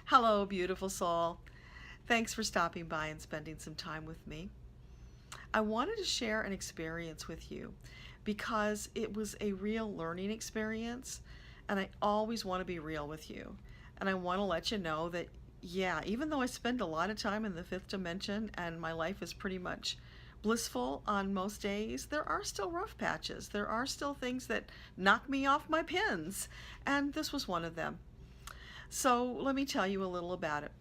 Hello, beautiful soul. Thanks for stopping by and spending some time with me. I wanted to share an experience with you because it was a real learning experience, and I always want to be real with you. And I want to let you know that, yeah, even though I spend a lot of time in the fifth dimension and my life is pretty much blissful on most days, there are still rough patches. There are still things that knock me off my pins, and this was one of them. So let me tell you a little about it.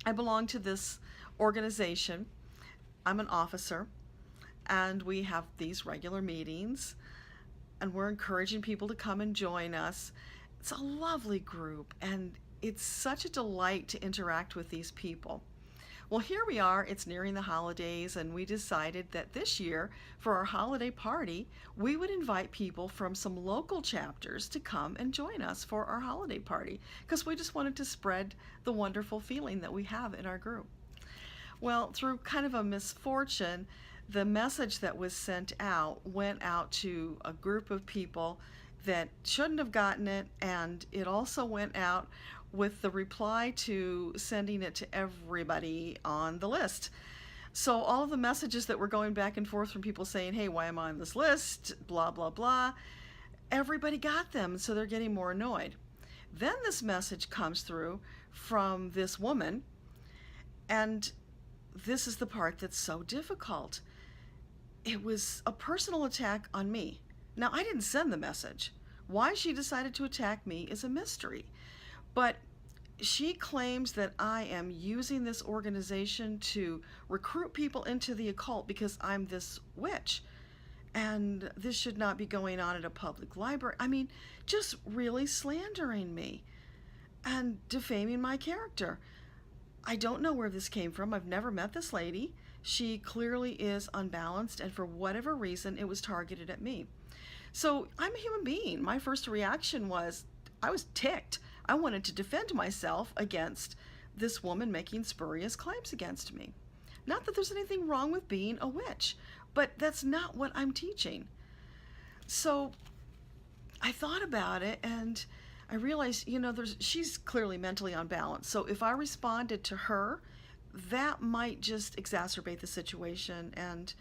I belong to this organization. I'm an officer, and we have these regular meetings, and we're encouraging people to come and join us. It's a lovely group, and it's such a delight to interact with these people. Well, here we are, it's nearing the holidays, and we decided that this year, for our holiday party, we would invite people from some local chapters to come and join us for our holiday party, because we just wanted to spread the wonderful feeling that we have in our group. Well, through kind of a misfortune, the message that was sent out went out to a group of people that shouldn't have gotten it, and it also went out with the reply to sending it to everybody on the list. So all of the messages that were going back and forth from people saying, hey, why am I on this list, blah, blah, blah, everybody got them, so they're getting more annoyed. Then this message comes through from this woman, and this is the part that's so difficult. It was a personal attack on me. Now, I didn't send the message. Why she decided to attack me is a mystery. But she claims that I am using this organization to recruit people into the occult because I'm this witch. And this should not be going on at a public library. I mean, just really slandering me and defaming my character. I don't know where this came from. I've never met this lady. She clearly is unbalanced, and for whatever reason, it was targeted at me. So I'm a human being. My first reaction was, I was ticked. I wanted to defend myself against this woman making spurious claims against me. Not that there's anything wrong with being a witch, but that's not what I'm teaching. So I thought about it, and I realized, she's clearly mentally unbalanced. So if I responded to her, that might just exacerbate the situation, and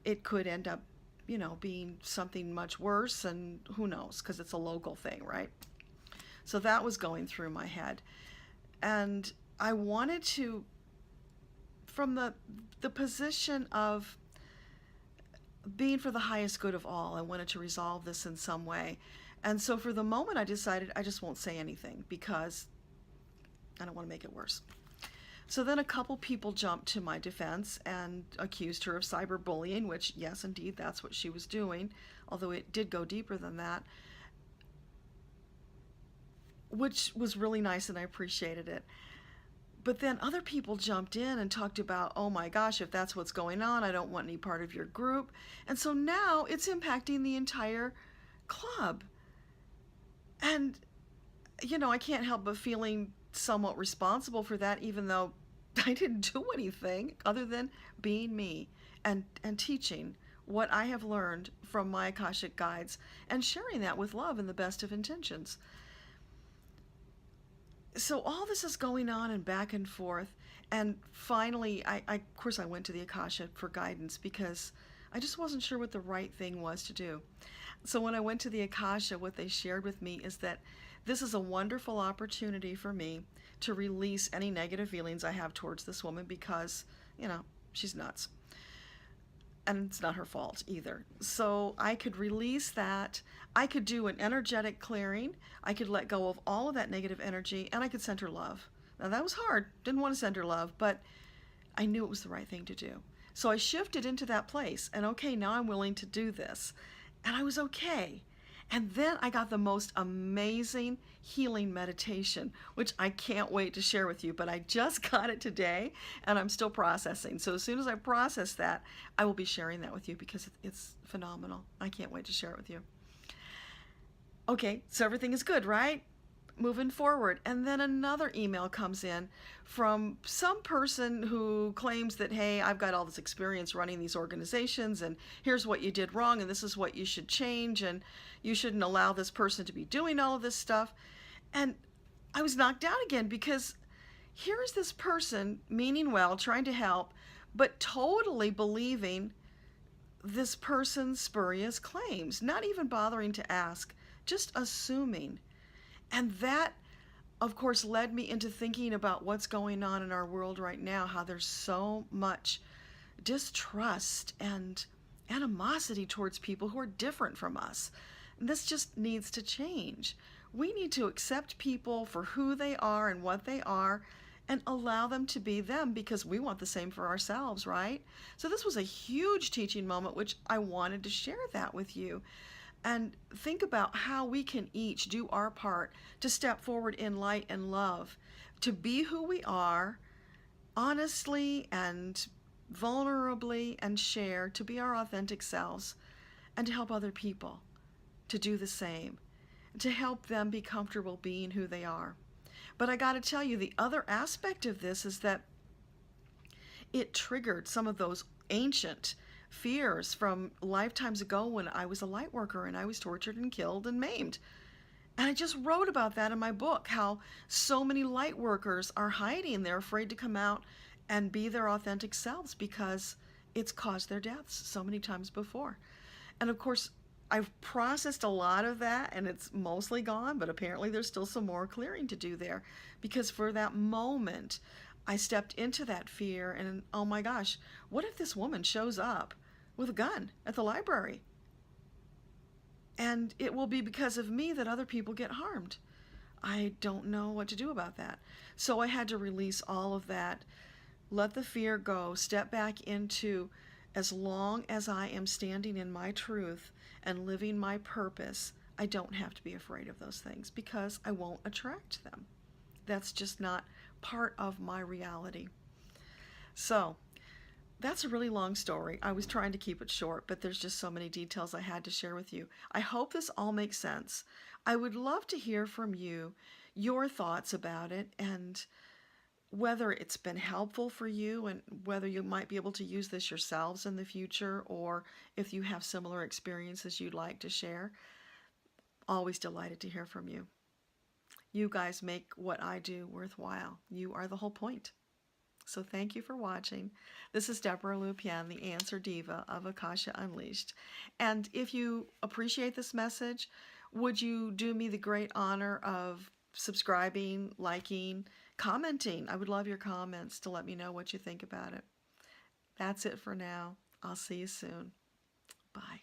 it could end up, being something much worse, and who knows, because it's a local thing, right? So that was going through my head. And I wanted to, from the position of being for the highest good of all, I wanted to resolve this in some way. And so for the moment, I decided I just won't say anything because I don't want to make it worse. So then a couple people jumped to my defense and accused her of cyberbullying, which, yes, indeed, that's what she was doing, although it did go deeper than that, which was really nice, and I appreciated it. But then other people jumped in and talked about, oh my gosh, if that's what's going on, I don't want any part of your group. And so now it's impacting the entire club. And, I can't help but feeling somewhat responsible for that, even though I didn't do anything other than being me and teaching what I have learned from my Akashic guides and sharing that with love and the best of intentions. So all this is going on and back and forth, and finally, of course, I went to the Akasha for guidance because I just wasn't sure what the right thing was to do. So when I went to the Akasha, what they shared with me is that this is a wonderful opportunity for me to release any negative feelings I have towards this woman because, she's nuts. And it's not her fault either. So I could release that. I could do an energetic clearing. I could let go of all of that negative energy, and I could send her love. Now that was hard. Didn't want to send her love, but I knew it was the right thing to do. So I shifted into that place, and okay, now I'm willing to do this. And I was okay. And then I got the most amazing healing meditation, which I can't wait to share with you, but I just got it today and I'm still processing. So as soon as I process that, I will be sharing that with you because it's phenomenal. I can't wait to share it with you. Okay, so everything is good, right? Moving forward. And then another email comes in from some person who claims that, hey, I've got all this experience running these organizations, and here's what you did wrong, and this is what you should change, and you shouldn't allow this person to be doing all of this stuff. And I was knocked down again because here is this person meaning well, trying to help, but totally believing this person's spurious claims, not even bothering to ask, just assuming. And that, of course, led me into thinking about what's going on in our world right now, how there's so much distrust and animosity towards people who are different from us. And this just needs to change. We need to accept people for who they are and what they are and allow them to be them because we want the same for ourselves, right? So this was a huge teaching moment, which I wanted to share that with you. And think about how we can each do our part to step forward in light and love, to be who we are, honestly and vulnerably, and share, to be our authentic selves, and to help other people to do the same, to help them be comfortable being who they are. But I got to tell you, the other aspect of this is that it triggered some of those ancient fears from lifetimes ago when I was a light worker and I was tortured and killed and maimed. And I just wrote about that in my book, how so many light workers are hiding. They're afraid to come out and be their authentic selves because it's caused their deaths so many times before. And of course, I've processed a lot of that and it's mostly gone, but apparently there's still some more clearing to do there, because for that moment I stepped into that fear and, oh my gosh, what if this woman shows up with a gun at the library? And it will be because of me that other people get harmed. I don't know what to do about that. So I had to release all of that, let the fear go, step back into, as long as I am standing in my truth and living my purpose, I don't have to be afraid of those things because I won't attract them. That's just not part of my reality. So that's a really long story. I was trying to keep it short, but there's just so many details I had to share with you. I hope this all makes sense. I would love to hear from you, your thoughts about it, and whether it's been helpful for you and whether you might be able to use this yourselves in the future, or if you have similar experiences you'd like to share. Always delighted to hear from you. You guys make what I do worthwhile. You are the whole point. So thank you for watching. This is Debbra Lupien, the Answer Diva of Akasha Unleashed. And if you appreciate this message, would you do me the great honor of subscribing, liking, commenting? I would love your comments to let me know what you think about it. That's it for now. I'll see you soon. Bye.